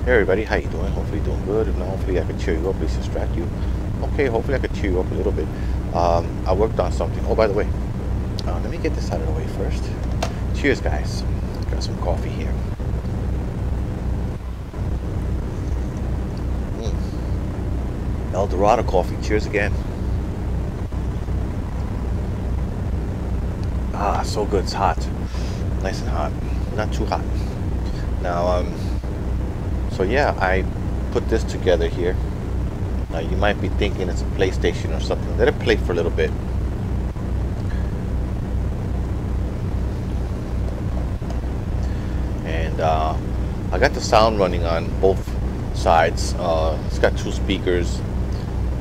Hey everybody, how you doing? Hopefully you're doing good. If not, hopefully I can cheer you up, at least distract you. Okay, hopefully I can cheer you up a little bit. I worked on something. Oh, by the way, let me get this out of the way first. Cheers, guys. Got some coffee here. El Dorado coffee. Cheers again. Ah, so good. It's hot. Nice and hot. Not too hot. Now, so yeah, I put this together here. Now you might be thinking it's a PlayStation or something. Let it play for a little bit. And I got the sound running on both sides. It's got two speakers.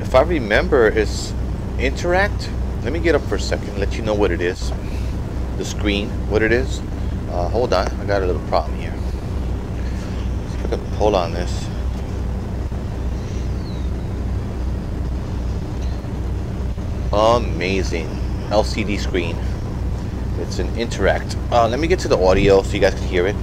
If I remember, it's Interact. Let me get up for a second, let you know what it is. The screen, what it is. Hold on, I got a little problem here. So I can pull on this. Amazing LCD screen. It's an Interact. Let me get to the audio so you guys can hear it.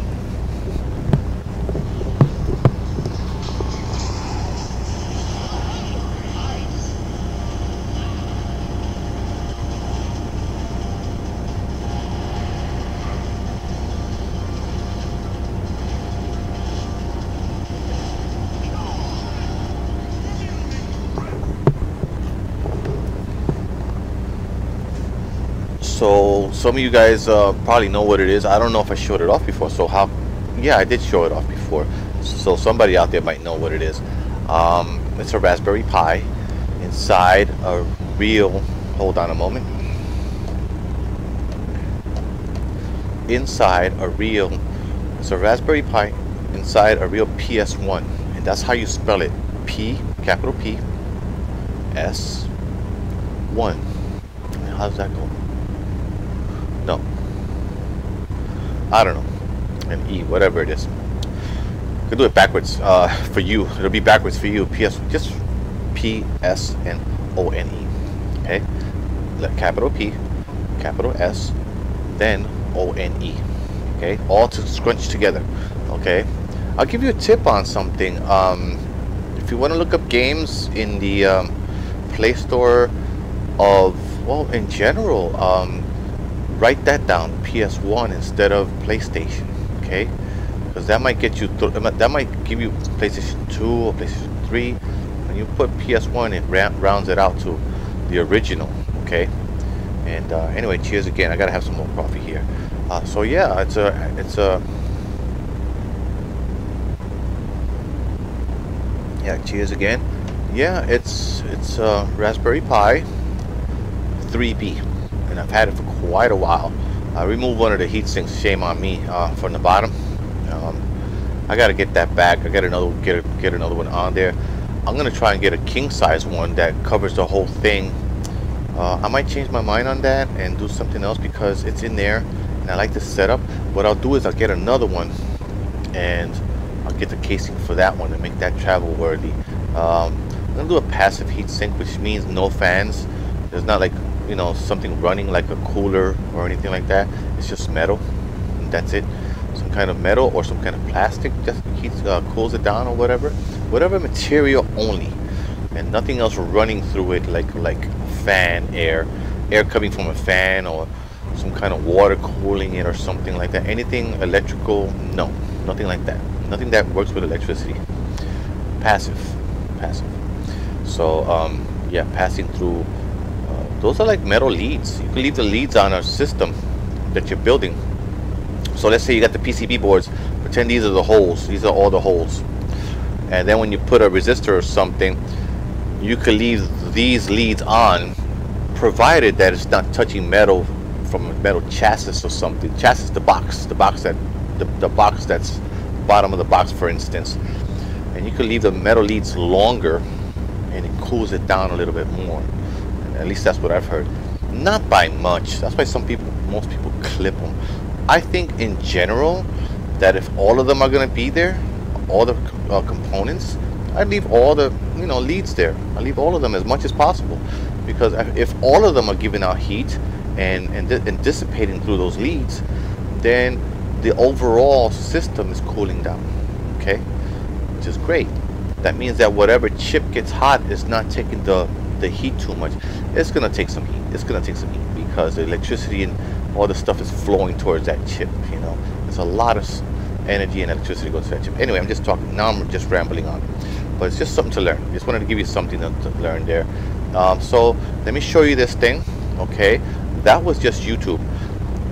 So some of you guys probably know what it is. I don't know if I showed it off before. So how? Yeah, I did show it off before. So somebody out there might know what it is. It's a Raspberry Pi inside a real. Hold on a moment. Inside a real. It's a Raspberry Pi inside a real PS1, and that's how you spell it. P, capital P, S, 1. How does that go? No, I don't know. And E, whatever it is. You can do it backwards for you. It'll be backwards for you. PS, just P, S, and O, N, E. Okay? Capital P, capital S, then O, N, E. Okay? All to scrunch together. Okay? I'll give you a tip on something. If you want to look up games in the Play Store of, well, in general, write that down, PS1 instead of PlayStation, okay? Because that might get you, that might give you PlayStation 2 or PlayStation 3. When you put PS1, it rounds it out to the original, okay? And anyway, cheers again. I gotta have some more coffee here. So yeah, it's a, yeah, cheers again. Yeah, it's a Raspberry Pi 3B. And I've had it for quite a while. I removed one of the heat sinks, shame on me, from the bottom. I gotta get that back. I got another get another one on there. I'm gonna try and get a king size one that covers the whole thing. I might change my mind on that and do something else because it's in there and I like the setup. What I'll do is I'll get another one and I'll get the casing for that one and make that travel worthy. I'm gonna do a passive heat sink, which means no fans. There's not like, you know, something running like a cooler or anything like that. It's just metal, and that's it. Some kind of metal or some kind of plastic just heats, cools it down or whatever material only, and nothing else running through it like fan air coming from a fan or some kind of water cooling it or something like that. Anything electrical, no, nothing like that. Nothing that works with electricity. Passive. So yeah, passing through. Those are like metal leads. You can leave the leads on a system that you're building. So let's say you got the PCB boards. Pretend these are the holes. These are all the holes. And then when you put a resistor or something, you could leave these leads on, provided that it's not touching metal from a metal chassis or something. Chassis, the box that's the bottom of the box, for instance. And you could leave the metal leads longer, and it cools it down a little bit more. At least that's what I've heard. Not by much. That's why most people clip them. I think in general that if all of them are going to be there, all the components, I'd leave all the leads there. I leave all of them as much as possible, because if all of them are giving out heat and dissipating through those leads, then the overall system is cooling down. Okay, which is great. That means that whatever chip gets hot is not taking the heat too much. It's gonna take some heat. It's gonna take some heat because the electricity and all the stuff is flowing towards that chip. You know, there's a lot of energy and electricity goes to that chip. Anyway, I'm just talking now. I'm just rambling on, but it's just something to learn. Just wanted to give you something to learn there. So let me show you this thing. Okay, that was just YouTube.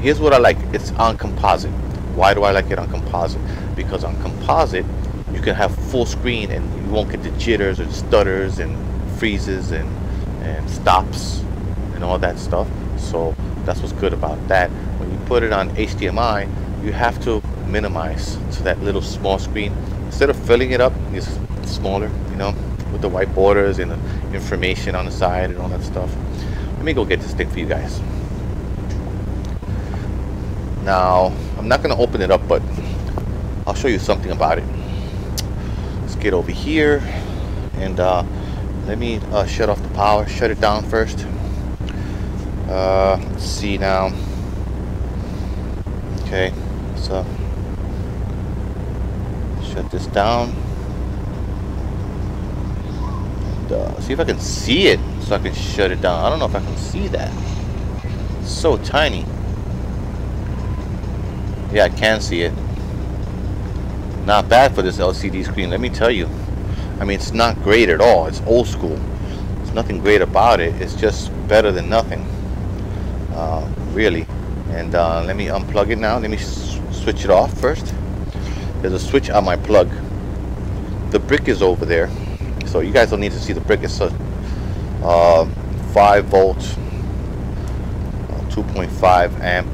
Here's what I like. It's on composite. Why do I like it on composite? Because on composite you can have full screen and you won't get the jitters or stutters and freezes and stops and all that stuff. So that's what's good about that. When you put it on HDMI, you have to minimize to that little small screen. Instead of filling it up, it's smaller, you know, with the white borders and the information on the side and all that stuff. Let me go get this thing for you guys. Now, I'm not going to open it up, but I'll show you something about it. Let's get over here and let me shut off the power, shut it down first. Let's see now. Okay, so shut this down. And, see if I can see it so I can shut it down. I don't know if I can see that. It's so tiny. Yeah, I can see it. Not bad for this LCD screen, let me tell you. I mean, it's not great at all. It's old school. There's nothing great about it. It's just better than nothing. Really. And let me unplug it now. Let me switch it off first. There's a switch on my plug. The brick is over there. So you guys don't need to see the brick. It's a 5 volt, 2.5 amp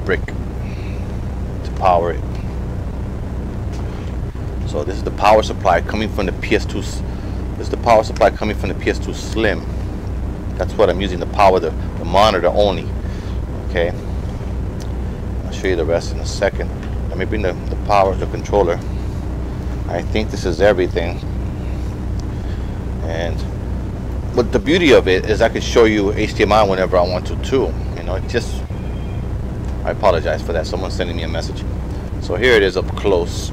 brick to power it. So this is the power supply coming from the PS2. This is the power supply coming from the PS2 Slim. That's what I'm using to power the monitor only. Okay. I'll show you the rest in a second. Let me bring the the controller. I think this is everything. And but the beauty of it is I can show you HDMI whenever I want to too. You know, it just, I apologize for that. Someone's sending me a message. So here it is up close.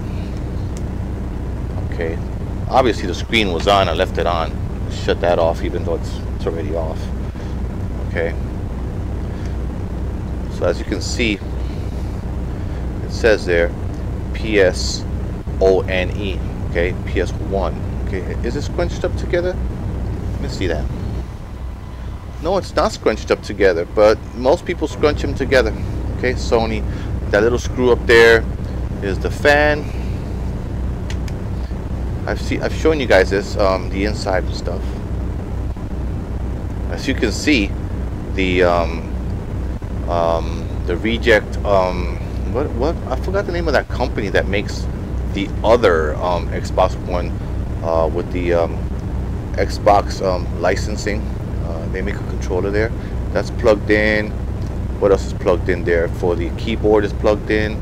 Okay. Obviously the screen was on. I left it on. Shut that off even though it's already off. Okay. So as you can see, it says there PSONE. Okay, PS1. Okay, is it scrunched up together? Let me see that. No, it's not scrunched up together, but most people scrunch them together. Okay, Sony. That little screw up there is the fan. I've shown you guys this, the inside and stuff. As you can see, the reject, what I forgot the name of that company that makes the other Xbox One with the Xbox licensing. They make a controller there. That's plugged in. What else is plugged in there? For the keyboard is plugged in.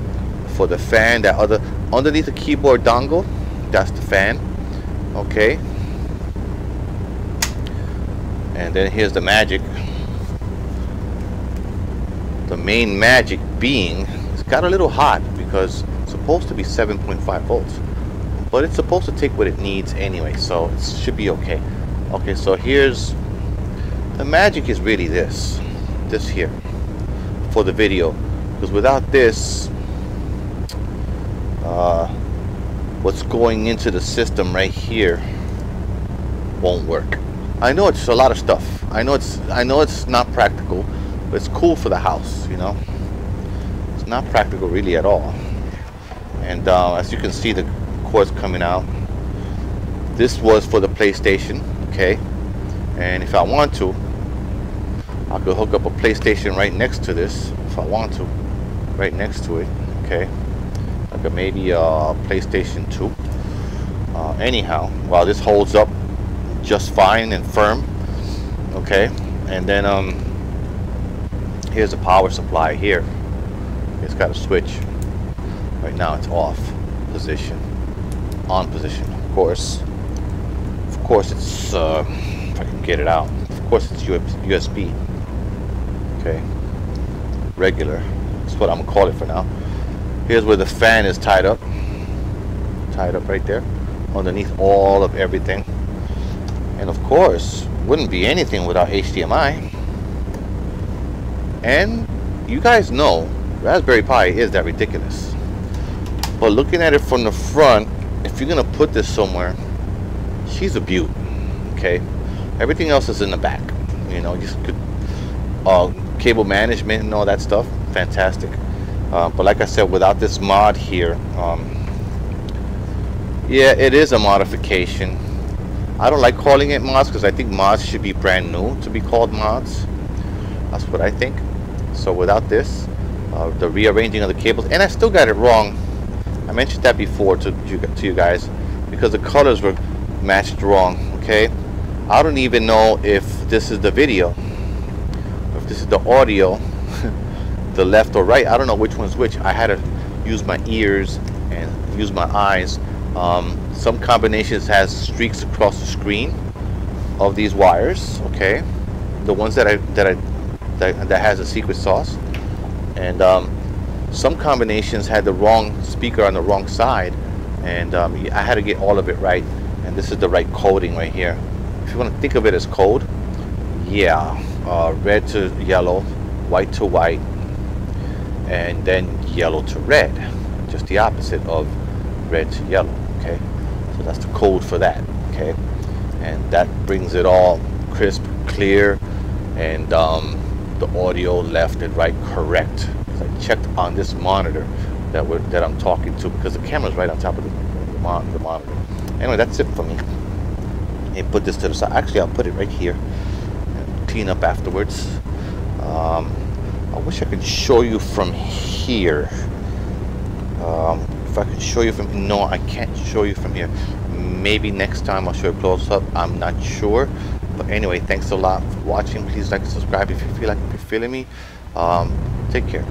For the fan, that other underneath the keyboard dongle, that's the fan. Okay. And then here's the magic. The main magic being, it's got a little hot because it's supposed to be 7.5 volts, but it's supposed to take what it needs anyway, so it should be okay. Okay, so here's the magic, is really this here for the video, because without this, what's going into the system right here won't work. I know it's a lot of stuff. I know it's not practical, but it's cool for the house, you know. It's not practical really at all. And as you can see, the cords coming out. This was for the PlayStation, okay. And if I want to, I could hook up a PlayStation right next to this if I want to, right next to it, okay. Like maybe a PlayStation 2. Anyhow, while this holds up just fine and firm, okay. And then here's the power supply here. It's got a switch. Right now it's off position, on position. Of course it's if I can get it out. Of course it's USB. Okay, regular. That's what I'm gonna call it for now. Here's where the fan is tied up right there, underneath all of everything. And of course, wouldn't be anything without HDMI. And you guys know Raspberry Pi is that ridiculous. But looking at it from the front, if you're gonna put this somewhere, she's a beaut. Okay, everything else is in the back. You know, just could cable management and all that stuff, fantastic. But like I said, without this mod here, yeah, it is a modification. I don't like calling it mods because I think mods should be brand new to be called mods. That's what I think. So without this, the rearranging of the cables, and I still got it wrong. I mentioned that before to you guys because the colors were matched wrong. Okay, I don't even know if this is the video, if this is the audio, the left or right. I don't know which one's which. I had to use my ears and use my eyes. Some combinations has streaks across the screen of these wires. Okay, the ones that has a secret sauce, and some combinations had the wrong speaker on the wrong side, and I had to get all of it right. And this is the right coding right here. If you want to think of it as code, yeah, red to yellow, white to white, and then yellow to red, just the opposite of red to yellow. Okay, so that's the code for that. Okay, and that brings it all crisp, clear, and the audio left and right correct. I checked on this monitor that I'm talking to because the camera's right on top of the monitor. Anyway, that's it for me. And put this to the side. Actually, I'll put it right here and clean up afterwards. I wish I could show you from here. If I could show you from, no, I can't show you from here. Maybe next time I'll show you close up. I'm not sure. But anyway, thanks a lot for watching. Please like and subscribe if you feel like, if you're feeling me. Take care.